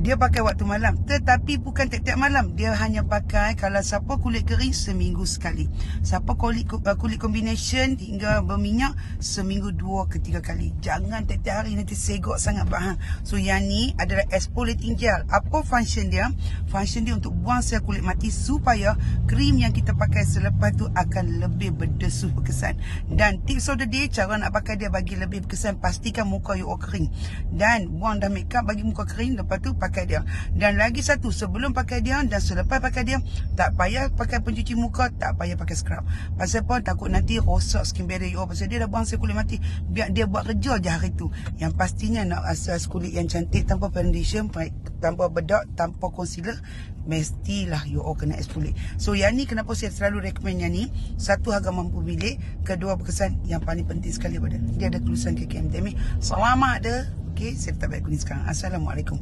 dia pakai waktu malam. Tetapi bukan tiap-tiap malam. Dia hanya pakai kalau siapa kulit kering seminggu sekali. Siapa kulit combination hingga berminyak seminggu 2 ke 3 kali. Jangan tiap-tiap hari, nanti segok sangat bah. So yang ni adalah exfoliating gel. Apa function dia? Function dia untuk buang sel kulit mati supaya krim yang kita pakai selepas tu akan lebih berdesus berkesan. Dan tips of the day, cara nak pakai dia bagi lebih berkesan, pastikan muka you kering. Dan buang dah make up bagi muka kering, lepas tu pakai dia. Dan lagi satu, sebelum pakai dia dan selepas pakai dia, tak payah pakai pencuci muka, tak payah pakai scrub. Pasal apa? Takut nanti rosak skin barrier you. Pasal dia dah buang sel kulit mati. Biar dia buat kerja je hari tu. Yang pastinya nak asas kulit yang cantik tanpa foundation, tanpa bedak, tanpa concealer, mestilah you all kena exfoliate. So yang ni kenapa saya selalu recommend yang ni? Satu, harga mampu milik. Kedua, berkesan. Yang paling penting sekali pada dia ada tulisan KKM. Selamat dah. Okay, saya tak baik kuning sekarang. Assalamualaikum.